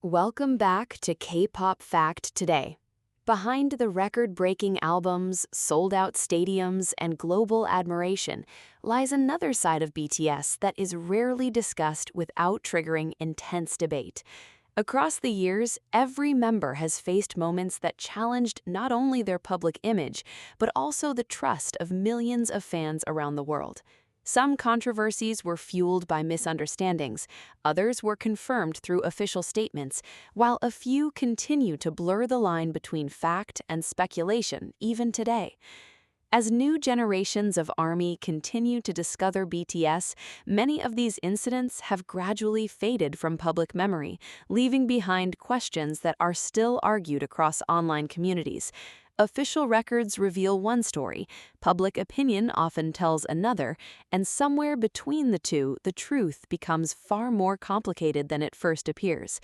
Welcome back to K-Pop Fact Today. Behind the record-breaking albums, sold-out stadiums, and global admiration lies another side of BTS that is rarely discussed without triggering intense debate. Across the years, every member has faced moments that challenged not only their public image, but also the trust of millions of fans around the world. Some controversies were fueled by misunderstandings, others were confirmed through official statements, while a few continue to blur the line between fact and speculation even today. As new generations of ARMY continue to discover BTS, many of these incidents have gradually faded from public memory, leaving behind questions that are still argued across online communities. Official records reveal one story, public opinion often tells another, and somewhere between the two, the truth becomes far more complicated than it first appears.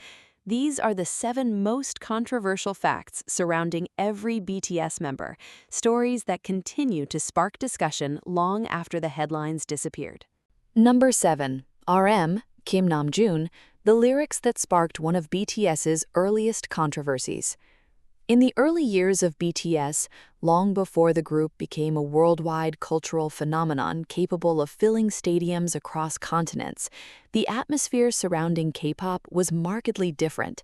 These are the 7 most controversial facts surrounding every BTS member, stories that continue to spark discussion long after the headlines disappeared. Number 7. RM, Kim Namjoon, the lyrics that sparked one of BTS's earliest controversies. In the early years of BTS, long before the group became a worldwide cultural phenomenon capable of filling stadiums across continents, the atmosphere surrounding K-pop was markedly different.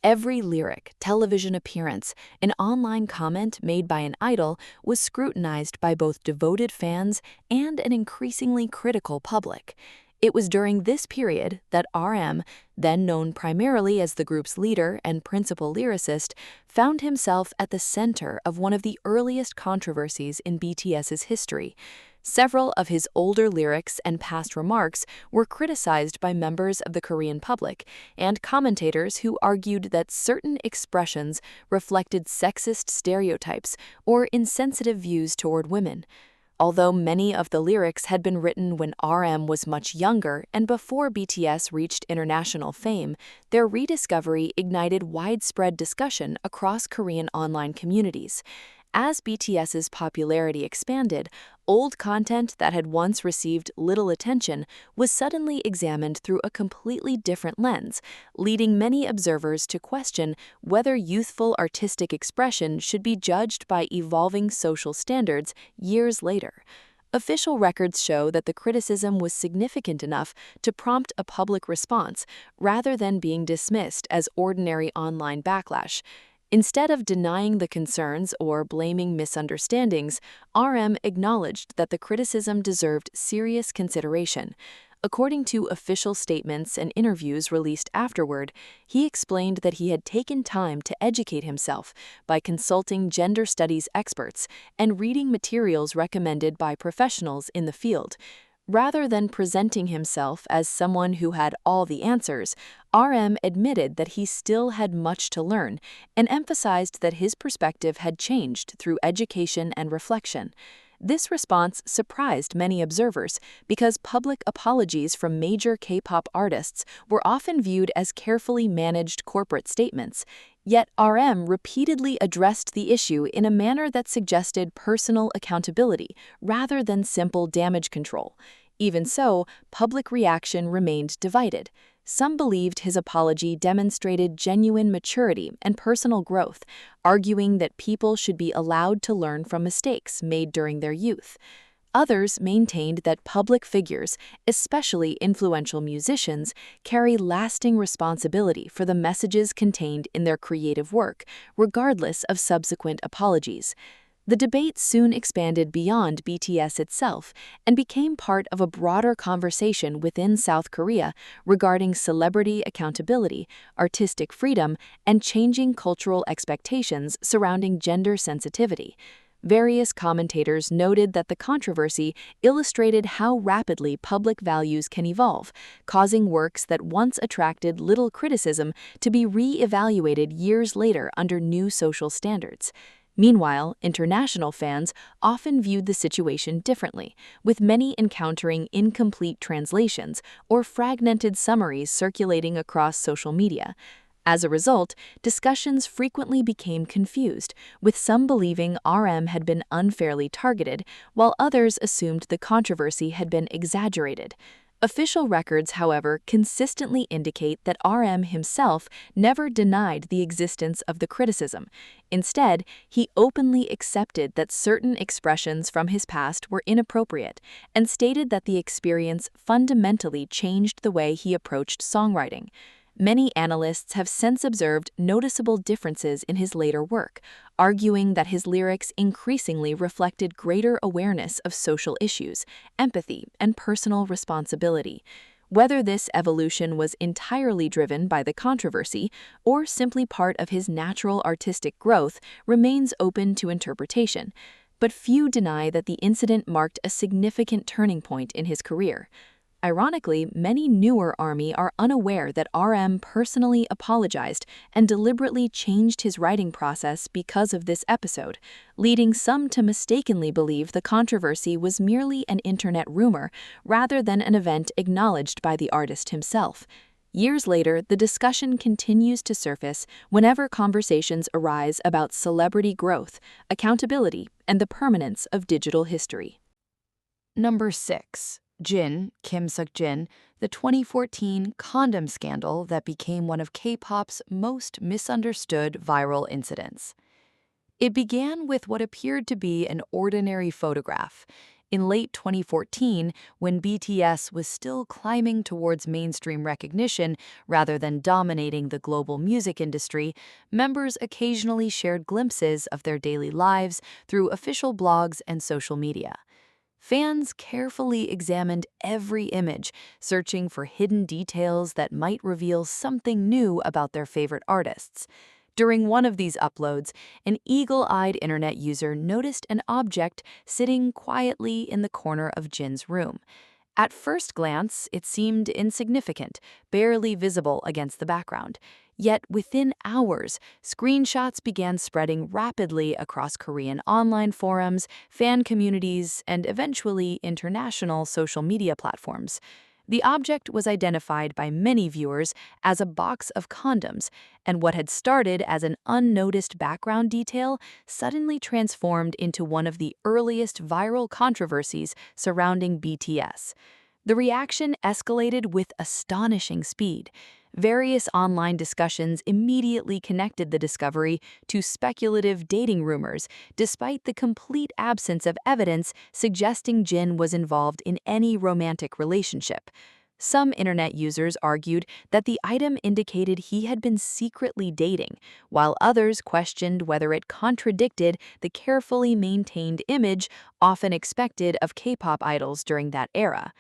Every lyric, television appearance, and online comment made by an idol was scrutinized by both devoted fans and an increasingly critical public. It was during this period that RM, then known primarily as the group's leader and principal lyricist, found himself at the center of one of the earliest controversies in BTS's history. Several of his older lyrics and past remarks were criticized by members of the Korean public and commentators who argued that certain expressions reflected sexist stereotypes or insensitive views toward women. Although many of the lyrics had been written when RM was much younger and before BTS reached international fame, their rediscovery ignited widespread discussion across Korean online communities. As BTS's popularity expanded, old content that had once received little attention was suddenly examined through a completely different lens, leading many observers to question whether youthful artistic expression should be judged by evolving social standards years later. Official records show that the criticism was significant enough to prompt a public response, rather than being dismissed as ordinary online backlash. Instead of denying the concerns or blaming misunderstandings, RM acknowledged that the criticism deserved serious consideration. According to official statements and interviews released afterward, he explained that he had taken time to educate himself by consulting gender studies experts and reading materials recommended by professionals in the field. Rather than presenting himself as someone who had all the answers, RM admitted that he still had much to learn and emphasized that his perspective had changed through education and reflection. This response surprised many observers because public apologies from major K-pop artists were often viewed as carefully managed corporate statements. Yet RM repeatedly addressed the issue in a manner that suggested personal accountability rather than simple damage control. Even so, public reaction remained divided. Some believed his apology demonstrated genuine maturity and personal growth, arguing that people should be allowed to learn from mistakes made during their youth. Others maintained that public figures, especially influential musicians, carry lasting responsibility for the messages contained in their creative work, regardless of subsequent apologies. The debate soon expanded beyond BTS itself and became part of a broader conversation within South Korea regarding celebrity accountability, artistic freedom, and changing cultural expectations surrounding gender sensitivity. Various commentators noted that the controversy illustrated how rapidly public values can evolve, causing works that once attracted little criticism to be re-evaluated years later under new social standards. Meanwhile, international fans often viewed the situation differently, with many encountering incomplete translations or fragmented summaries circulating across social media. As a result, discussions frequently became confused, with some believing RM had been unfairly targeted, while others assumed the controversy had been exaggerated. Official records, however, consistently indicate that RM himself never denied the existence of the criticism. Instead, he openly accepted that certain expressions from his past were inappropriate and stated that the experience fundamentally changed the way he approached songwriting. Many analysts have since observed noticeable differences in his later work, arguing that his lyrics increasingly reflected greater awareness of social issues, empathy, and personal responsibility. Whether this evolution was entirely driven by the controversy or simply part of his natural artistic growth remains open to interpretation, but few deny that the incident marked a significant turning point in his career. Ironically, many newer ARMY are unaware that RM personally apologized and deliberately changed his writing process because of this episode, leading some to mistakenly believe the controversy was merely an internet rumor rather than an event acknowledged by the artist himself. Years later, the discussion continues to surface whenever conversations arise about celebrity growth, accountability, and the permanence of digital history. Number 6. Kim Seok-jin, the 2014 condom scandal that became one of K-pop's most misunderstood viral incidents. It began with what appeared to be an ordinary photograph. In late 2014, when BTS was still climbing towards mainstream recognition rather than dominating the global music industry, members occasionally shared glimpses of their daily lives through official blogs and social media. Fans carefully examined every image, searching for hidden details that might reveal something new about their favorite artists. During one of these uploads, an eagle-eyed internet user noticed an object sitting quietly in the corner of Jin's room. At first glance, it seemed insignificant, barely visible against the background. Yet within hours, screenshots began spreading rapidly across Korean online forums, fan communities, and eventually international social media platforms. The object was identified by many viewers as a box of condoms, and what had started as an unnoticed background detail suddenly transformed into one of the earliest viral controversies surrounding BTS. The reaction escalated with astonishing speed. Various online discussions immediately connected the discovery to speculative dating rumors, despite the complete absence of evidence suggesting Jin was involved in any romantic relationship. Some internet users argued that the item indicated he had been secretly dating, while others questioned whether it contradicted the carefully maintained image often expected of K-pop idols during that era.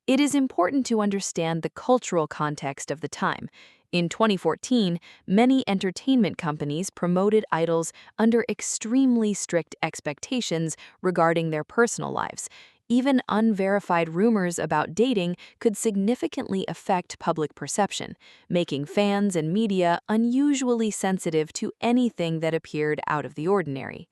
It is important to understand the cultural context of the time. In 2014, many entertainment companies promoted idols under extremely strict expectations regarding their personal lives. Even unverified rumors about dating could significantly affect public perception, making fans and media unusually sensitive to anything that appeared out of the ordinary.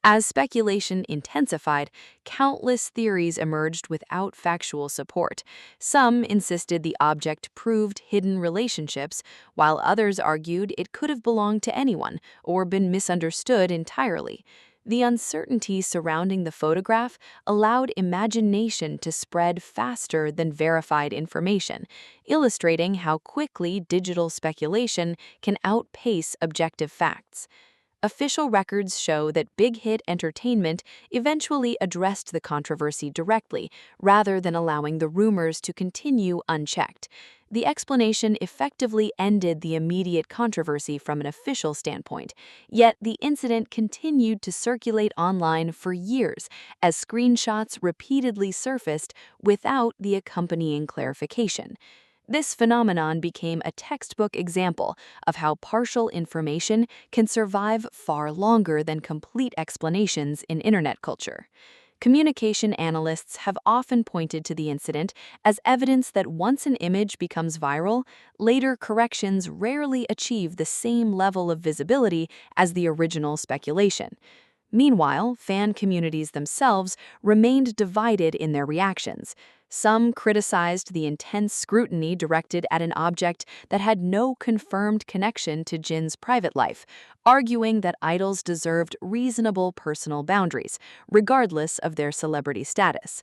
As speculation intensified, countless theories emerged without factual support. Some insisted the object proved hidden relationships, while others argued it could have belonged to anyone or been misunderstood entirely. The uncertainty surrounding the photograph allowed imagination to spread faster than verified information, illustrating how quickly digital speculation can outpace objective facts. Official records show that Big Hit Entertainment eventually addressed the controversy directly, rather than allowing the rumors to continue unchecked. The explanation effectively ended the immediate controversy from an official standpoint, yet the incident continued to circulate online for years as screenshots repeatedly surfaced without the accompanying clarification. This phenomenon became a textbook example of how partial information can survive far longer than complete explanations in internet culture. Communication analysts have often pointed to the incident as evidence that once an image becomes viral, later corrections rarely achieve the same level of visibility as the original speculation. Meanwhile, fan communities themselves remained divided in their reactions. Some criticized the intense scrutiny directed at an object that had no confirmed connection to Jin's private life, arguing that idols deserved reasonable personal boundaries, regardless of their celebrity status.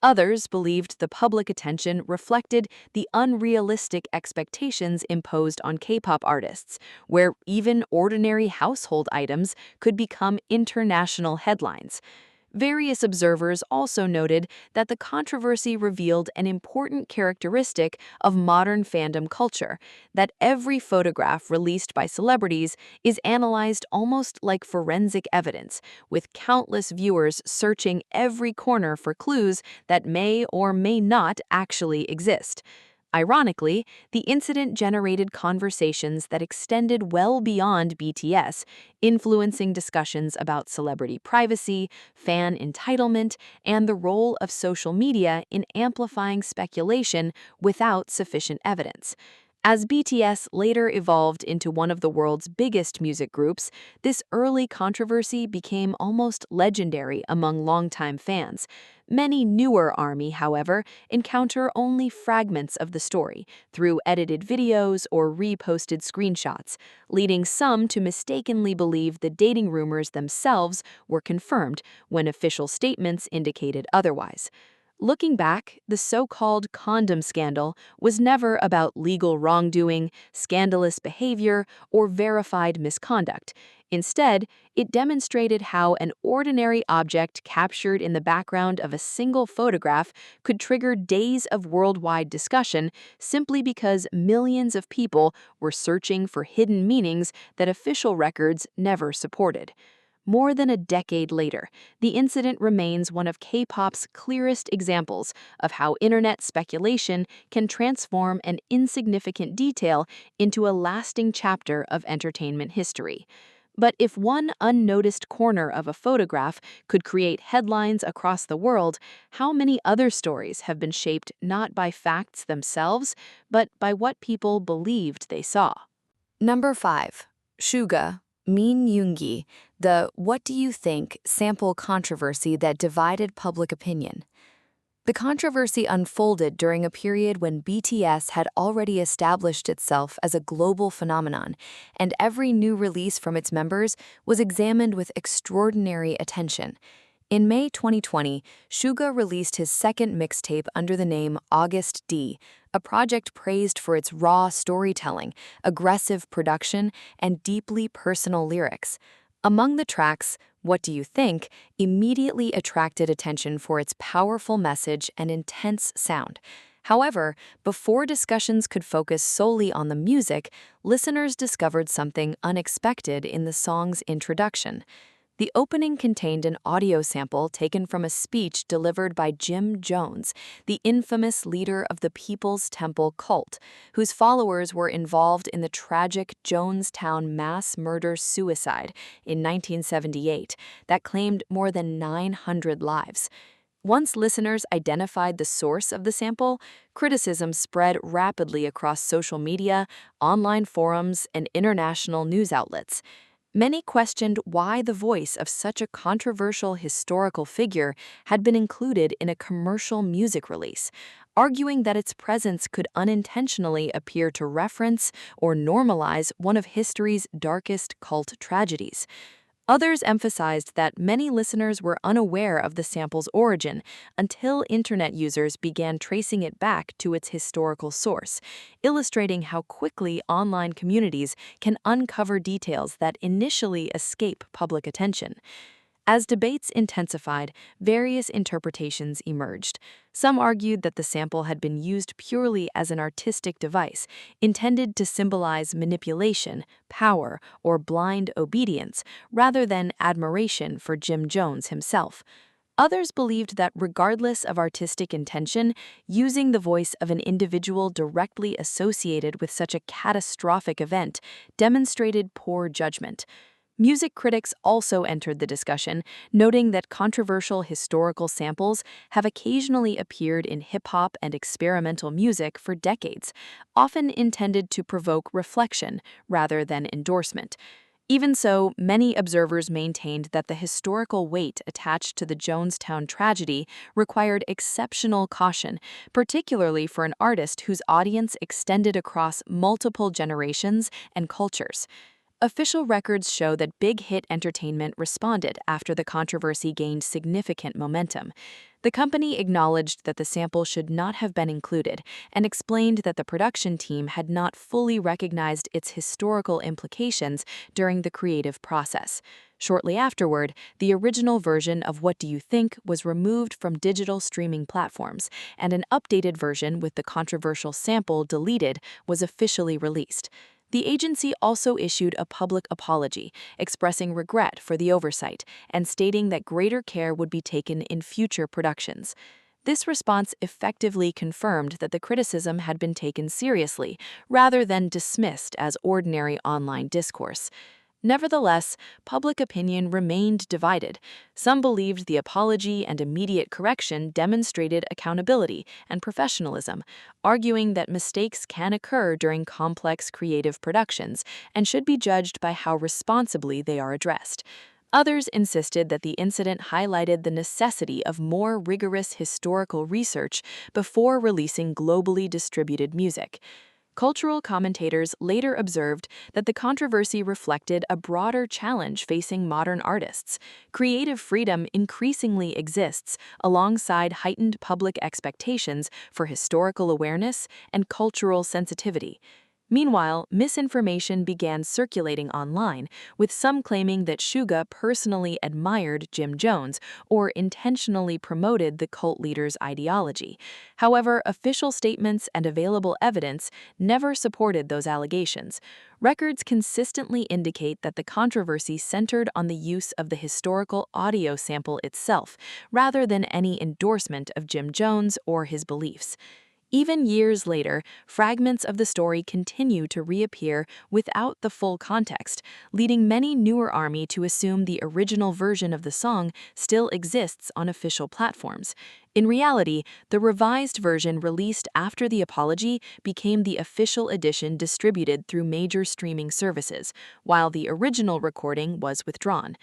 Others believed the public attention reflected the unrealistic expectations imposed on K-pop artists, where even ordinary household items could become international headlines. Various observers also noted that the controversy revealed an important characteristic of modern fandom culture, that every photograph released by celebrities is analyzed almost like forensic evidence, with countless viewers searching every corner for clues that may or may not actually exist. Ironically, the incident generated conversations that extended well beyond BTS, influencing discussions about celebrity privacy, fan entitlement, and the role of social media in amplifying speculation without sufficient evidence. As BTS later evolved into one of the world's biggest music groups, this early controversy became almost legendary among longtime fans. Many newer ARMY, however, encounter only fragments of the story through edited videos or reposted screenshots, leading some to mistakenly believe the dating rumors themselves were confirmed when official statements indicated otherwise. Looking back, the so-called condom scandal was never about legal wrongdoing, scandalous behavior, or verified misconduct. Instead, it demonstrated how an ordinary object captured in the background of a single photograph could trigger days of worldwide discussion simply because millions of people were searching for hidden meanings that official records never supported. More than a decade later, the incident remains one of K-pop's clearest examples of how internet speculation can transform an insignificant detail into a lasting chapter of entertainment history. But if one unnoticed corner of a photograph could create headlines across the world, how many other stories have been shaped not by facts themselves, but by what people believed they saw? Number 5. Suga, Min Yoongi, the "What do you think?" sample controversy that divided public opinion. The controversy unfolded during a period when BTS had already established itself as a global phenomenon, and every new release from its members was examined with extraordinary attention. In May 2020, Suga released his second mixtape under the name August D, a project praised for its raw storytelling, aggressive production, and deeply personal lyrics. Among the tracks, What Do You Think immediately attracted attention for its powerful message and intense sound. However, before discussions could focus solely on the music, listeners discovered something unexpected in the song's introduction. The opening contained an audio sample taken from a speech delivered by Jim Jones, the infamous leader of the People's Temple cult, whose followers were involved in the tragic Jonestown mass murder-suicide in 1978 that claimed more than 900 lives. Once listeners identified the source of the sample, criticism spread rapidly across social media, online forums, and international news outlets. Many questioned why the voice of such a controversial historical figure had been included in a commercial music release, arguing that its presence could unintentionally appear to reference or normalize one of history's darkest cult tragedies. Others emphasized that many listeners were unaware of the sample's origin until internet users began tracing it back to its historical source, illustrating how quickly online communities can uncover details that initially escape public attention. As debates intensified, various interpretations emerged. Some argued that the sample had been used purely as an artistic device, intended to symbolize manipulation, power, or blind obedience, rather than admiration for Jim Jones himself. Others believed that regardless of artistic intention, using the voice of an individual directly associated with such a catastrophic event demonstrated poor judgment. Music critics also entered the discussion, noting that controversial historical samples have occasionally appeared in hip-hop and experimental music for decades, often intended to provoke reflection rather than endorsement. Even so, many observers maintained that the historical weight attached to the Jonestown tragedy required exceptional caution, particularly for an artist whose audience extended across multiple generations and cultures. Official records show that Big Hit Entertainment responded after the controversy gained significant momentum. The company acknowledged that the sample should not have been included and explained that the production team had not fully recognized its historical implications during the creative process. Shortly afterward, the original version of What Do You Think was removed from digital streaming platforms, and an updated version with the controversial sample deleted was officially released. The agency also issued a public apology, expressing regret for the oversight and stating that greater care would be taken in future productions. This response effectively confirmed that the criticism had been taken seriously, rather than dismissed as ordinary online discourse. Nevertheless, public opinion remained divided. Some believed the apology and immediate correction demonstrated accountability and professionalism, arguing that mistakes can occur during complex creative productions and should be judged by how responsibly they are addressed. Others insisted that the incident highlighted the necessity of more rigorous historical research before releasing globally distributed music. Cultural commentators later observed that the controversy reflected a broader challenge facing modern artists. Creative freedom increasingly exists alongside heightened public expectations for historical awareness and cultural sensitivity. Meanwhile, misinformation began circulating online, with some claiming that Suga personally admired Jim Jones or intentionally promoted the cult leader's ideology. However, official statements and available evidence never supported those allegations. Records consistently indicate that the controversy centered on the use of the historical audio sample itself, rather than any endorsement of Jim Jones or his beliefs. Even years later, fragments of the story continue to reappear without the full context, leading many newer ARMY to assume the original version of the song still exists on official platforms. In reality, the revised version released after the apology became the official edition distributed through major streaming services, while the original recording was withdrawn.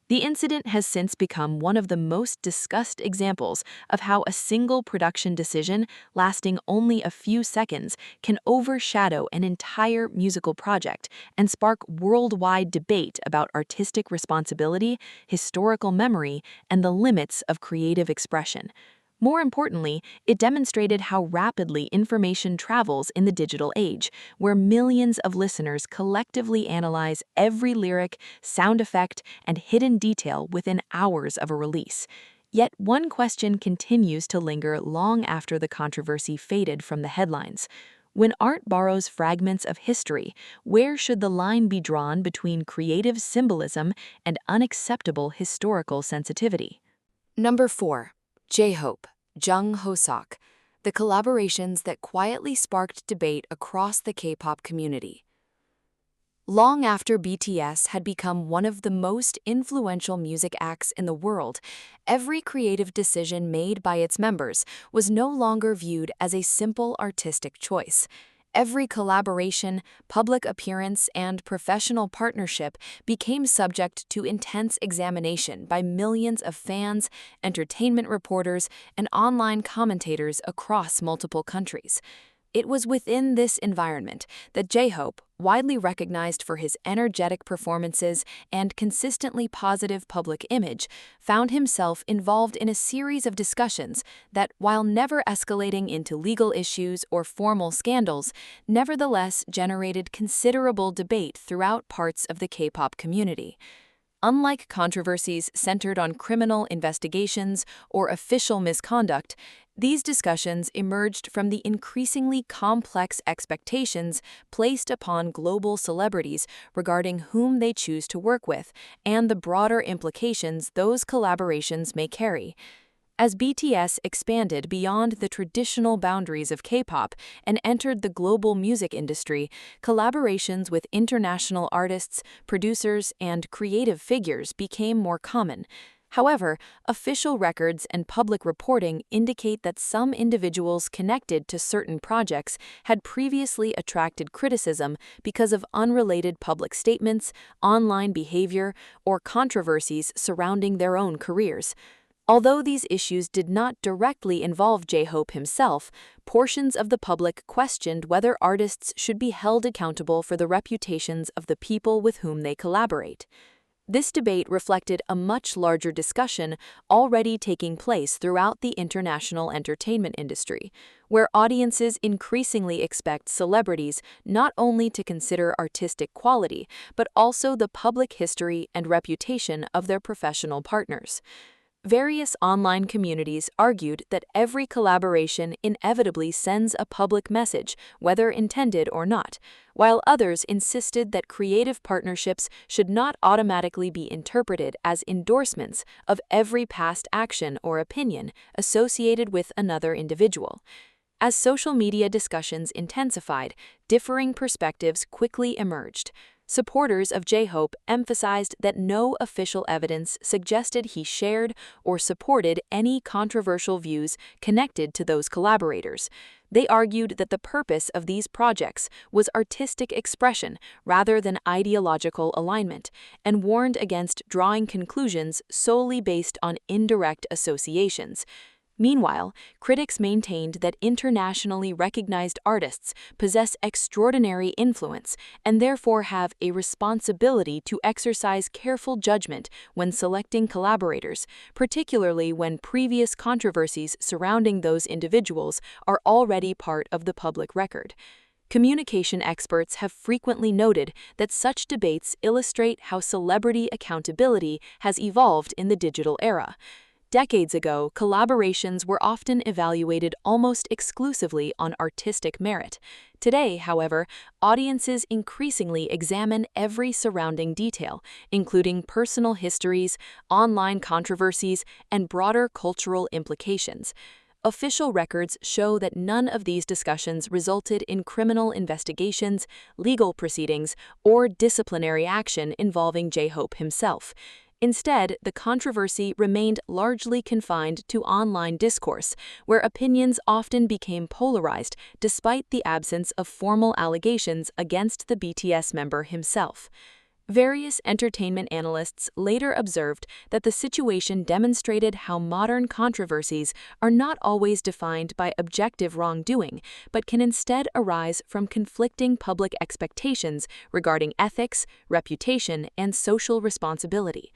The incident has since become one of the most discussed examples of how a single production decision lasting only a few seconds can overshadow an entire musical project and spark worldwide debate about artistic responsibility, historical memory, and the limits of creative expression. More importantly, it demonstrated how rapidly information travels in the digital age, where millions of listeners collectively analyze every lyric, sound effect, and hidden detail within hours of a release. Yet one question continues to linger long after the controversy faded from the headlines. When art borrows fragments of history, where should the line be drawn between creative symbolism and unacceptable historical sensitivity? Number 4. Jhope, Jungkook, the collaborations that quietly sparked debate across the K-pop community. Long after BTS had become one of the most influential music acts in the world, every creative decision made by its members was no longer viewed as a simple artistic choice. Every collaboration, public appearance, and professional partnership became subject to intense examination by millions of fans, entertainment reporters, and online commentators across multiple countries. It was within this environment that Jhope, widely recognized for his energetic performances and consistently positive public image, found himself involved in a series of discussions that, while never escalating into legal issues or formal scandals, nevertheless generated considerable debate throughout parts of the K-pop community. Unlike controversies centered on criminal investigations or official misconduct, these discussions emerged from the increasingly complex expectations placed upon global celebrities regarding whom they choose to work with and the broader implications those collaborations may carry. As BTS expanded beyond the traditional boundaries of K-pop and entered the global music industry, collaborations with international artists, producers, and creative figures became more common. However, official records and public reporting indicate that some individuals connected to certain projects had previously attracted criticism because of unrelated public statements, online behavior, or controversies surrounding their own careers. Although these issues did not directly involve Jhope himself, portions of the public questioned whether artists should be held accountable for the reputations of the people with whom they collaborate. This debate reflected a much larger discussion already taking place throughout the international entertainment industry, where audiences increasingly expect celebrities not only to consider artistic quality, but also the public history and reputation of their professional partners. Various online communities argued that every collaboration inevitably sends a public message, whether intended or not, while others insisted that creative partnerships should not automatically be interpreted as endorsements of every past action or opinion associated with another individual. As social media discussions intensified, differing perspectives quickly emerged. Supporters of Jhope emphasized that no official evidence suggested he shared or supported any controversial views connected to those collaborators. They argued that the purpose of these projects was artistic expression rather than ideological alignment, and warned against drawing conclusions solely based on indirect associations. Meanwhile, critics maintained that internationally recognized artists possess extraordinary influence and therefore have a responsibility to exercise careful judgment when selecting collaborators, particularly when previous controversies surrounding those individuals are already part of the public record. Communication experts have frequently noted that such debates illustrate how celebrity accountability has evolved in the digital era. Decades ago, collaborations were often evaluated almost exclusively on artistic merit. Today, however, audiences increasingly examine every surrounding detail, including personal histories, online controversies, and broader cultural implications. Official records show that none of these discussions resulted in criminal investigations, legal proceedings, or disciplinary action involving Jhope himself. Instead, the controversy remained largely confined to online discourse, where opinions often became polarized despite the absence of formal allegations against the BTS member himself. Various entertainment analysts later observed that the situation demonstrated how modern controversies are not always defined by objective wrongdoing, but can instead arise from conflicting public expectations regarding ethics, reputation, and social responsibility.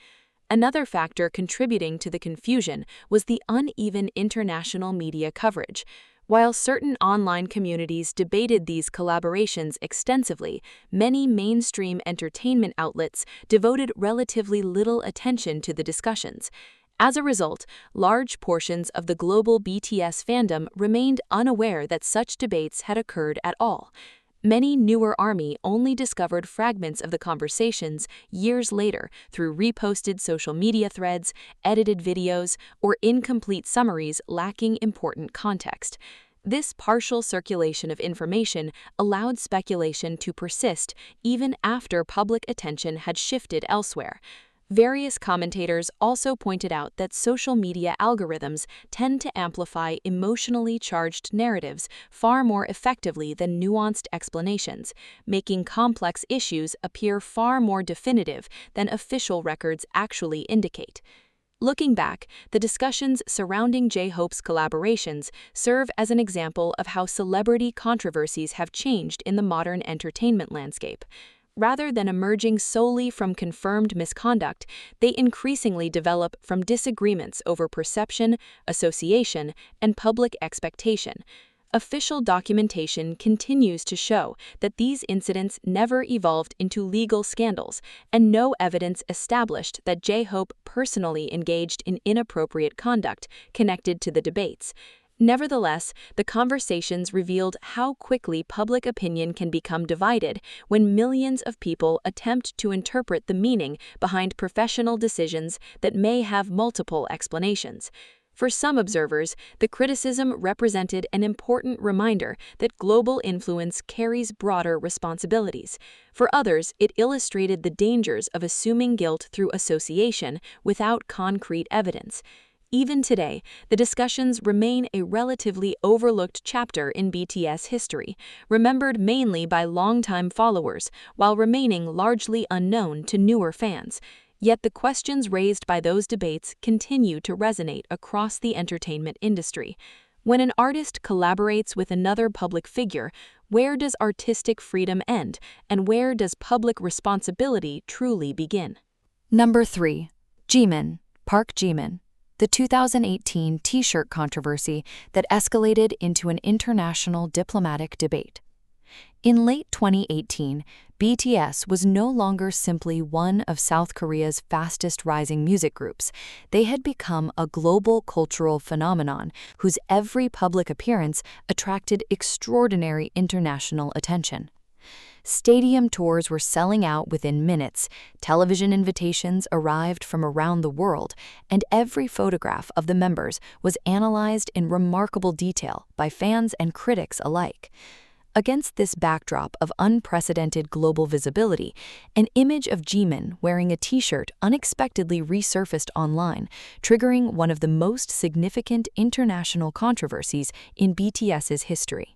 Another factor contributing to the confusion was the uneven international media coverage. While certain online communities debated these collaborations extensively, many mainstream entertainment outlets devoted relatively little attention to the discussions. As a result, large portions of the global BTS fandom remained unaware that such debates had occurred at all. Many newer ARMY only discovered fragments of the conversations years later through reposted social media threads, edited videos, or incomplete summaries lacking important context. This partial circulation of information allowed speculation to persist even after public attention had shifted elsewhere. Various commentators also pointed out that social media algorithms tend to amplify emotionally charged narratives far more effectively than nuanced explanations, making complex issues appear far more definitive than official records actually indicate. Looking back, the discussions surrounding Jhope's collaborations serve as an example of how celebrity controversies have changed in the modern entertainment landscape. Rather than emerging solely from confirmed misconduct, they increasingly develop from disagreements over perception, association, and public expectation. Official documentation continues to show that these incidents never evolved into legal scandals, and no evidence established that Jhope personally engaged in inappropriate conduct connected to the debates. Nevertheless, the conversations revealed how quickly public opinion can become divided when millions of people attempt to interpret the meaning behind professional decisions that may have multiple explanations. For some observers, the criticism represented an important reminder that global influence carries broader responsibilities. For others, it illustrated the dangers of assuming guilt through association without concrete evidence. Even today, the discussions remain a relatively overlooked chapter in BTS history, remembered mainly by longtime followers while remaining largely unknown to newer fans. Yet the questions raised by those debates continue to resonate across the entertainment industry. When an artist collaborates with another public figure, where does artistic freedom end, and where does public responsibility truly begin? Number 3. Jimin, Park Jimin. The 2018 T-shirt controversy that escalated into an international diplomatic debate. In late 2018, BTS was no longer simply one of South Korea's fastest-rising music groups. They had become a global cultural phenomenon whose every public appearance attracted extraordinary international attention. Stadium tours were selling out within minutes, television invitations arrived from around the world, and every photograph of the members was analyzed in remarkable detail by fans and critics alike. Against this backdrop of unprecedented global visibility, an image of Jimin wearing a T-shirt unexpectedly resurfaced online, triggering one of the most significant international controversies in BTS's history.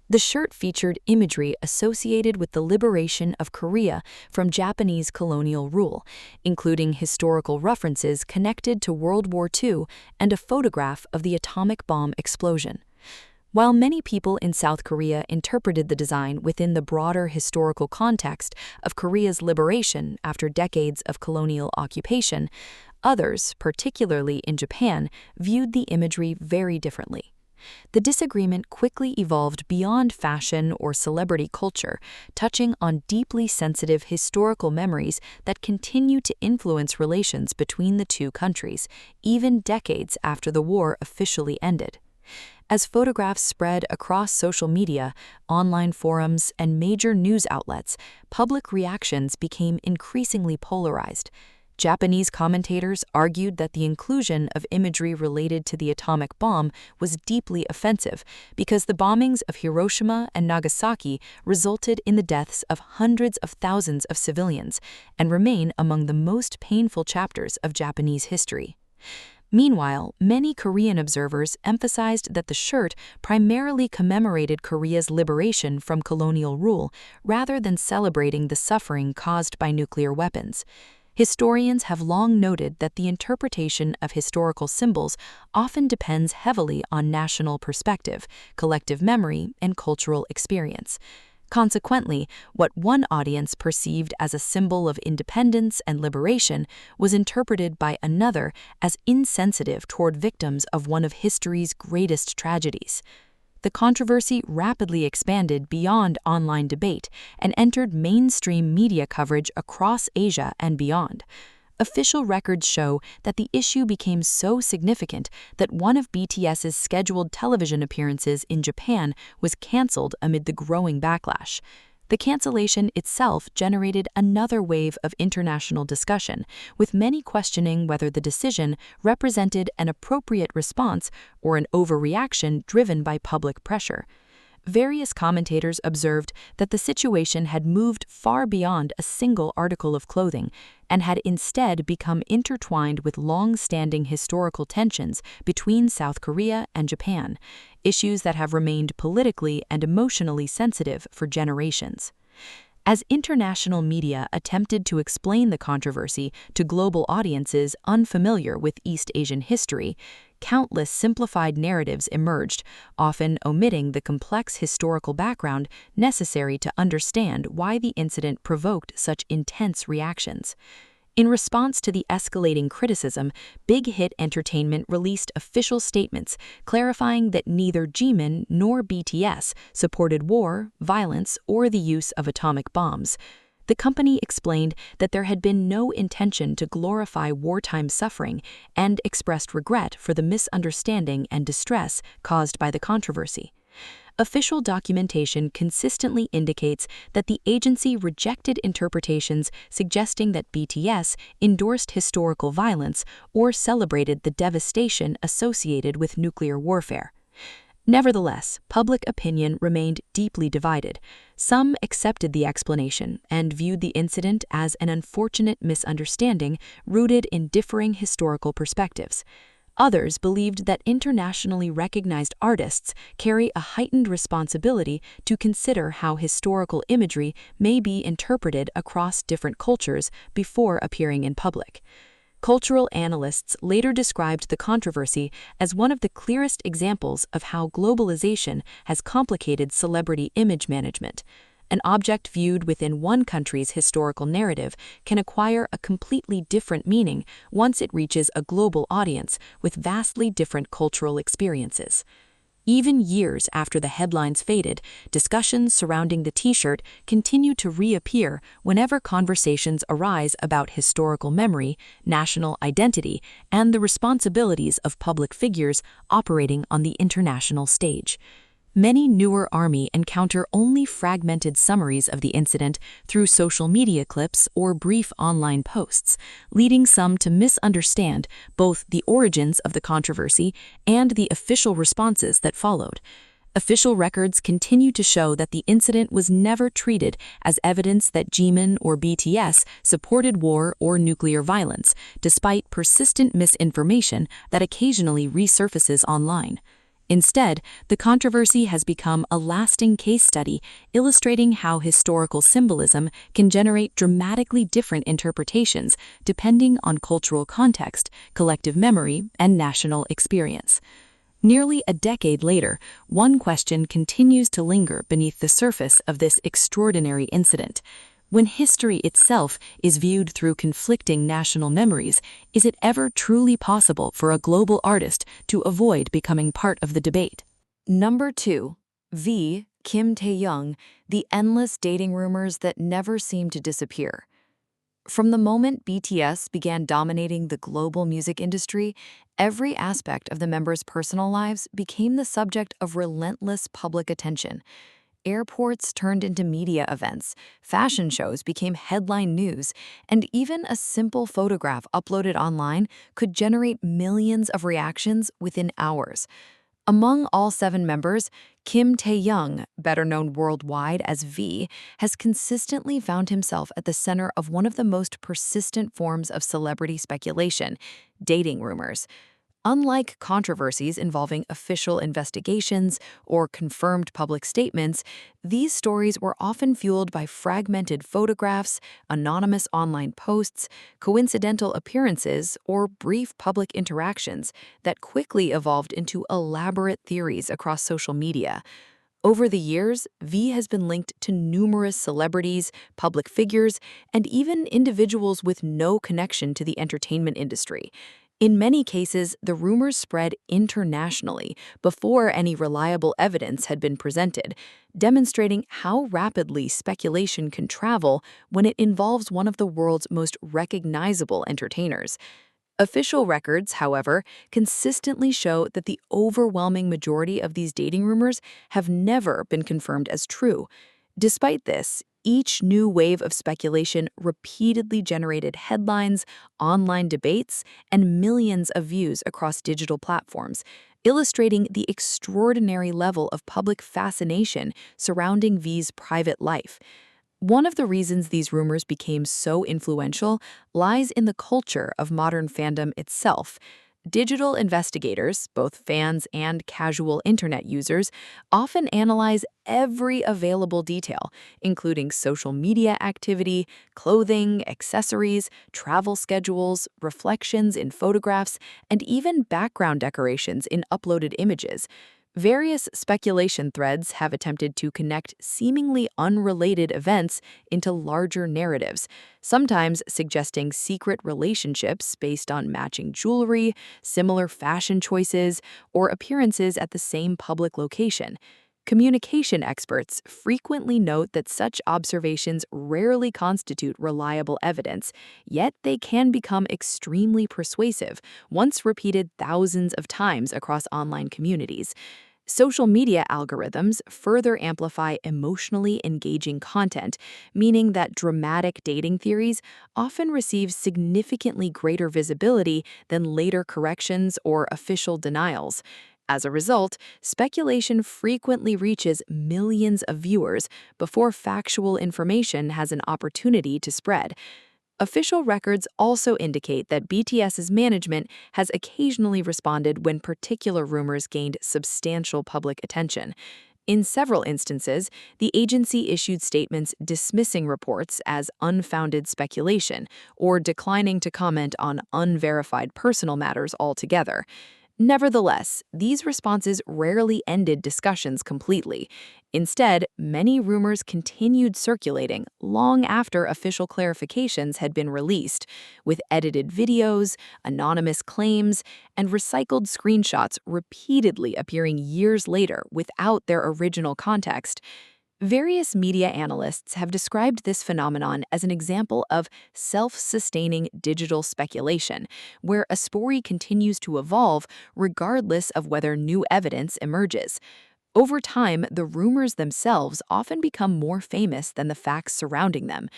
The shirt featured imagery associated with the liberation of Korea from Japanese colonial rule, including historical references connected to World War II and a photograph of the atomic bomb explosion. While many people in South Korea interpreted the design within the broader historical context of Korea's liberation after decades of colonial occupation, others, particularly in Japan, viewed the imagery very differently. The disagreement quickly evolved beyond fashion or celebrity culture, touching on deeply sensitive historical memories that continue to influence relations between the two countries, even decades after the war officially ended. As photographs spread across social media, online forums, and major news outlets, public reactions became increasingly polarized. Japanese commentators argued that the inclusion of imagery related to the atomic bomb was deeply offensive because the bombings of Hiroshima and Nagasaki resulted in the deaths of hundreds of thousands of civilians and remain among the most painful chapters of Japanese history. Meanwhile, many Korean observers emphasized that the shirt primarily commemorated Korea's liberation from colonial rule rather than celebrating the suffering caused by nuclear weapons. Historians have long noted that the interpretation of historical symbols often depends heavily on national perspective, collective memory, and cultural experience. Consequently, what one audience perceived as a symbol of independence and liberation was interpreted by another as insensitive toward victims of one of history's greatest tragedies. The controversy rapidly expanded beyond online debate and entered mainstream media coverage across Asia and beyond. Official records show that the issue became so significant that one of BTS's scheduled television appearances in Japan was canceled amid the growing backlash. The cancellation itself generated another wave of international discussion, with many questioning whether the decision represented an appropriate response or an overreaction driven by public pressure. Various commentators observed that the situation had moved far beyond a single article of clothing and had instead become intertwined with long-standing historical tensions between South Korea and Japan, issues that have remained politically and emotionally sensitive for generations. As international media attempted to explain the controversy to global audiences unfamiliar with East Asian history, countless simplified narratives emerged, often omitting the complex historical background necessary to understand why the incident provoked such intense reactions. In response to the escalating criticism, Big Hit Entertainment released official statements clarifying that neither Jimin nor BTS supported war, violence, or the use of atomic bombs. The company explained that there had been no intention to glorify wartime suffering and expressed regret for the misunderstanding and distress caused by the controversy. Official documentation consistently indicates that the agency rejected interpretations suggesting that BTS endorsed historical violence or celebrated the devastation associated with nuclear warfare. Nevertheless, public opinion remained deeply divided. Some accepted the explanation and viewed the incident as an unfortunate misunderstanding rooted in differing historical perspectives. Others believed that internationally recognized artists carry a heightened responsibility to consider how historical imagery may be interpreted across different cultures before appearing in public. Cultural analysts later described the controversy as one of the clearest examples of how globalization has complicated celebrity image management. An object viewed within one country's historical narrative can acquire a completely different meaning once it reaches a global audience with vastly different cultural experiences. Even years after the headlines faded, discussions surrounding the T-shirt continue to reappear whenever conversations arise about historical memory, national identity, and the responsibilities of public figures operating on the international stage. Many newer ARMY encounter only fragmented summaries of the incident through social media clips or brief online posts, leading some to misunderstand both the origins of the controversy and the official responses that followed. Official records continue to show that the incident was never treated as evidence that Jimin or BTS supported war or nuclear violence, despite persistent misinformation that occasionally resurfaces online. Instead, the controversy has become a lasting case study illustrating how historical symbolism can generate dramatically different interpretations depending on cultural context, collective memory, and national experience. Nearly a decade later, one question continues to linger beneath the surface of this extraordinary incident. When history itself is viewed through conflicting national memories, is it ever truly possible for a global artist to avoid becoming part of the debate? Number 2. Kim Taehyung, the endless dating rumors that never seem to disappear. From the moment BTS began dominating the global music industry, every aspect of the members' personal lives became the subject of relentless public attention. Airports turned into media events, fashion shows became headline news, and even a simple photograph uploaded online could generate millions of reactions within hours. Among all 7 members, Kim Taehyung, better known worldwide as V, has consistently found himself at the center of one of the most persistent forms of celebrity speculation: dating rumors. Unlike controversies involving official investigations or confirmed public statements, these stories were often fueled by fragmented photographs, anonymous online posts, coincidental appearances, or brief public interactions that quickly evolved into elaborate theories across social media. Over the years, V has been linked to numerous celebrities, public figures, and even individuals with no connection to the entertainment industry. In many cases, the rumors spread internationally before any reliable evidence had been presented, demonstrating how rapidly speculation can travel when it involves one of the world's most recognizable entertainers. Official records, however, consistently show that the overwhelming majority of these dating rumors have never been confirmed as true. Despite this, each new wave of speculation repeatedly generated headlines, online debates, and millions of views across digital platforms, illustrating the extraordinary level of public fascination surrounding V's private life. One of the reasons these rumors became so influential lies in the culture of modern fandom itself. Digital investigators, both fans and casual internet users, often analyze every available detail, including social media activity, clothing, accessories, travel schedules, reflections in photographs, and even background decorations in uploaded images. Various speculation threads have attempted to connect seemingly unrelated events into larger narratives, sometimes suggesting secret relationships based on matching jewelry, similar fashion choices, or appearances at the same public location. Communication experts frequently note that such observations rarely constitute reliable evidence, yet they can become extremely persuasive once repeated thousands of times across online communities. Social media algorithms further amplify emotionally engaging content, meaning that dramatic dating theories often receive significantly greater visibility than later corrections or official denials. As a result, speculation frequently reaches millions of viewers before factual information has an opportunity to spread. Official records also indicate that BTS's management has occasionally responded when particular rumors gained substantial public attention. In several instances, the agency issued statements dismissing reports as unfounded speculation or declining to comment on unverified personal matters altogether. Nevertheless, these responses rarely ended discussions completely. Instead, many rumors continued circulating long after official clarifications had been released, with edited videos, anonymous claims, and recycled screenshots repeatedly appearing years later without their original context. Various media analysts have described this phenomenon as an example of self-sustaining digital speculation, where a story continues to evolve regardless of whether new evidence emerges. Over time, the rumors themselves often become more famous than the facts surrounding them.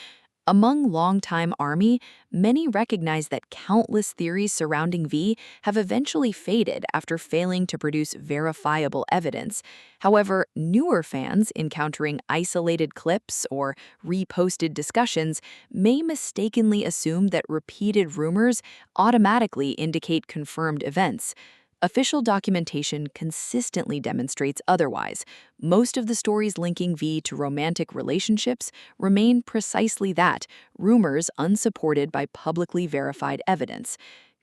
Among longtime ARMY, many recognize that countless theories surrounding V have eventually faded after failing to produce verifiable evidence. However, newer fans encountering isolated clips or reposted discussions may mistakenly assume that repeated rumors automatically indicate confirmed events. Official documentation consistently demonstrates otherwise. Most of the stories linking V to romantic relationships remain precisely that, rumors unsupported by publicly verified evidence.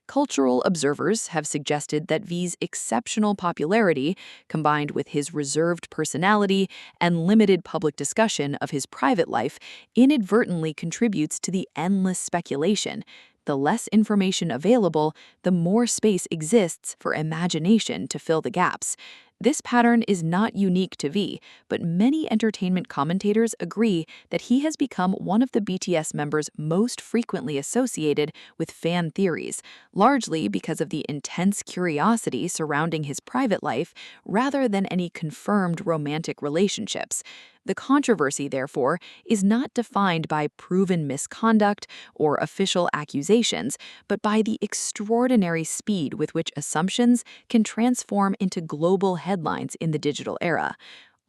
Cultural observers have suggested that V's exceptional popularity, combined with his reserved personality and limited public discussion of his private life, inadvertently contributes to the endless speculation. The less information available, the more space exists for imagination to fill the gaps. This pattern is not unique to V, but many entertainment commentators agree that he has become one of the BTS members most frequently associated with fan theories, largely because of the intense curiosity surrounding his private life rather than any confirmed romantic relationships. The controversy, therefore, is not defined by proven misconduct or official accusations, but by the extraordinary speed with which assumptions can transform into global headlines in the digital era.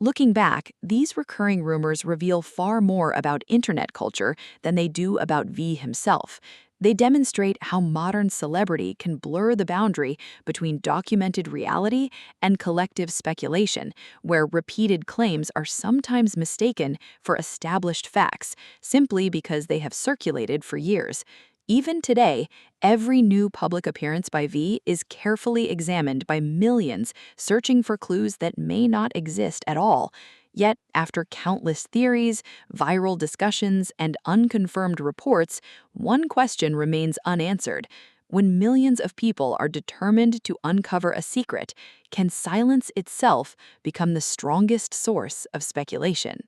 Looking back, these recurring rumors reveal far more about internet culture than they do about V himself. They demonstrate how modern celebrity can blur the boundary between documented reality and collective speculation, where repeated claims are sometimes mistaken for established facts simply because they have circulated for years. Even today, every new public appearance by V is carefully examined by millions searching for clues that may not exist at all. Yet, after countless theories, viral discussions, and unconfirmed reports, one question remains unanswered. When millions of people are determined to uncover a secret, can silence itself become the strongest source of speculation?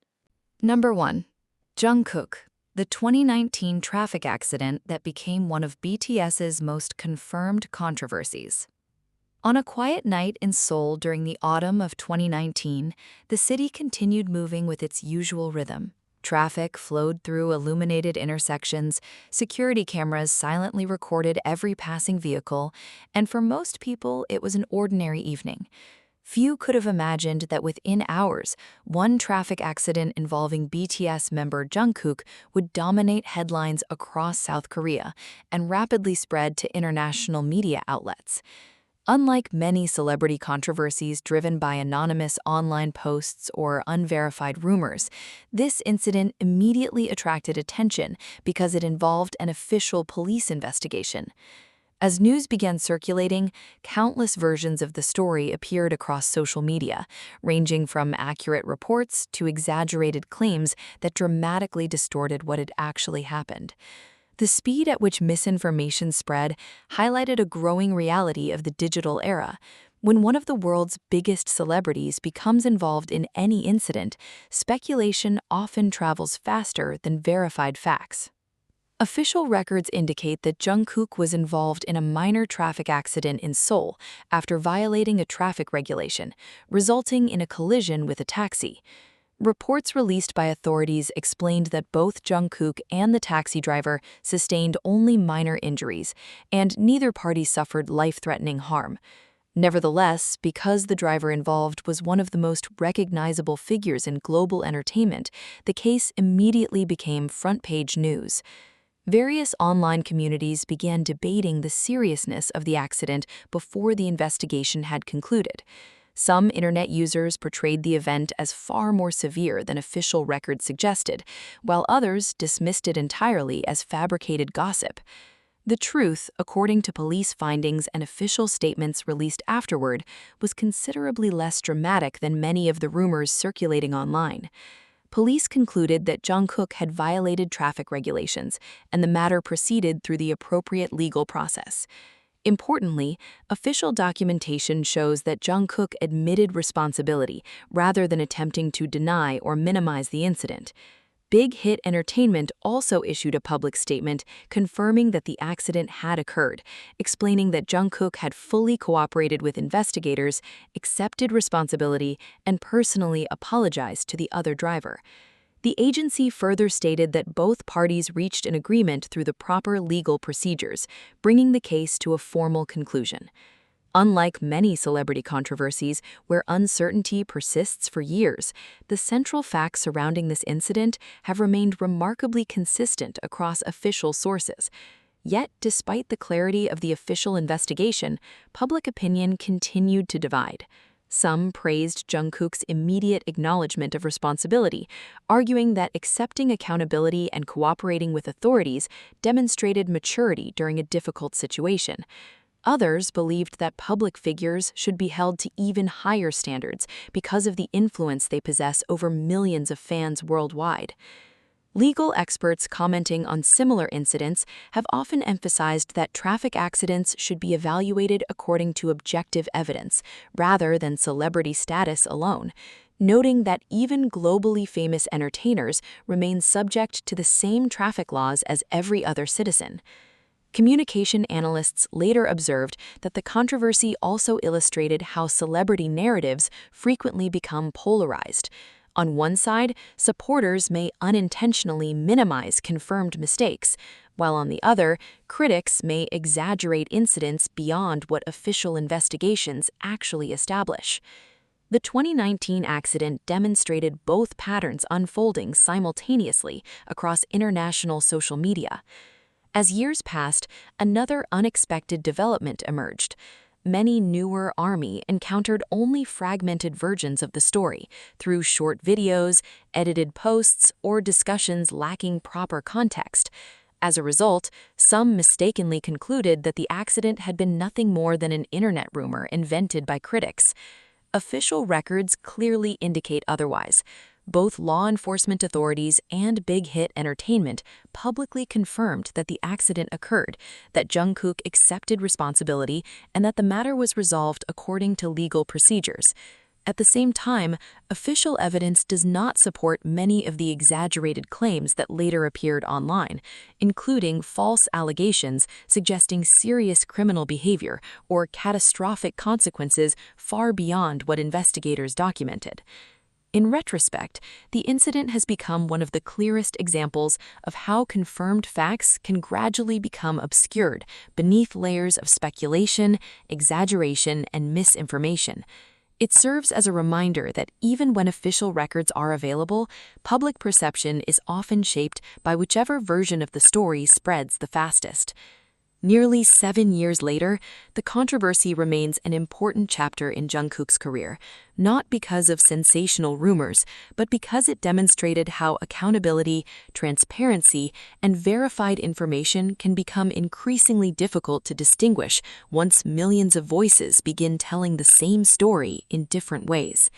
Number 1. Jungkook, the 2019 traffic accident that became one of BTS's most confirmed controversies. On a quiet night in Seoul during the autumn of 2019, the city continued moving with its usual rhythm. Traffic flowed through illuminated intersections, security cameras silently recorded every passing vehicle, and for most people, it was an ordinary evening. Few could have imagined that within hours, one traffic accident involving BTS member Jungkook would dominate headlines across South Korea and rapidly spread to international media outlets. Unlike many celebrity controversies driven by anonymous online posts or unverified rumors, this incident immediately attracted attention because it involved an official police investigation. As news began circulating, countless versions of the story appeared across social media, ranging from accurate reports to exaggerated claims that dramatically distorted what had actually happened. The speed at which misinformation spread highlighted a growing reality of the digital era. When one of the world's biggest celebrities becomes involved in any incident, speculation often travels faster than verified facts. Official records indicate that Jungkook was involved in a minor traffic accident in Seoul after violating a traffic regulation, resulting in a collision with a taxi. Reports released by authorities explained that both Jungkook and the taxi driver sustained only minor injuries, and neither party suffered life-threatening harm. Nevertheless, because the driver involved was one of the most recognizable figures in global entertainment, the case immediately became front-page news. Various online communities began debating the seriousness of the accident before the investigation had concluded. Some internet users portrayed the event as far more severe than official records suggested, while others dismissed it entirely as fabricated gossip. The truth, according to police findings and official statements released afterward, was considerably less dramatic than many of the rumors circulating online. Police concluded that Jungkook had violated traffic regulations, and the matter proceeded through the appropriate legal process. Importantly, official documentation shows that Jungkook admitted responsibility rather than attempting to deny or minimize the incident. Big Hit Entertainment also issued a public statement confirming that the accident had occurred, explaining that Jungkook had fully cooperated with investigators, accepted responsibility, and personally apologized to the other driver. The agency further stated that both parties reached an agreement through the proper legal procedures, bringing the case to a formal conclusion. Unlike many celebrity controversies where uncertainty persists for years, the central facts surrounding this incident have remained remarkably consistent across official sources. Yet, despite the clarity of the official investigation, public opinion continued to divide. Some praised Jungkook's immediate acknowledgement of responsibility, arguing that accepting accountability and cooperating with authorities demonstrated maturity during a difficult situation. Others believed that public figures should be held to even higher standards because of the influence they possess over millions of fans worldwide. Legal experts commenting on similar incidents have often emphasized that traffic accidents should be evaluated according to objective evidence, rather than celebrity status alone, noting that even globally famous entertainers remain subject to the same traffic laws as every other citizen. Communication analysts later observed that the controversy also illustrated how celebrity narratives frequently become polarized. On one side, supporters may unintentionally minimize confirmed mistakes, while on the other, critics may exaggerate incidents beyond what official investigations actually establish. The 2019 accident demonstrated both patterns unfolding simultaneously across international social media. As years passed, another unexpected development emerged. Many newer ARMY encountered only fragmented versions of the story through short videos, edited posts, or discussions lacking proper context. As a result, some mistakenly concluded that the accident had been nothing more than an internet rumor invented by critics. Official records clearly indicate otherwise. Both law enforcement authorities and Big Hit Entertainment publicly confirmed that the accident occurred, that Jungkook accepted responsibility, and that the matter was resolved according to legal procedures. At the same time, official evidence does not support many of the exaggerated claims that later appeared online, including false allegations suggesting serious criminal behavior or catastrophic consequences far beyond what investigators documented. In retrospect, the incident has become one of the clearest examples of how confirmed facts can gradually become obscured beneath layers of speculation, exaggeration, and misinformation. It serves as a reminder that even when official records are available, public perception is often shaped by whichever version of the story spreads the fastest. Nearly 7 years later, the controversy remains an important chapter in Jungkook's career, not because of sensational rumors, but because it demonstrated how accountability, transparency, and verified information can become increasingly difficult to distinguish once millions of voices begin telling the same story in different ways.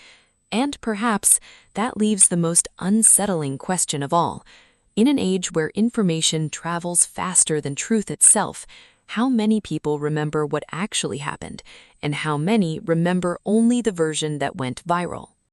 And perhaps that leaves the most unsettling question of all. In an age where information travels faster than truth itself, how many people remember what actually happened, and how many remember only the version that went viral?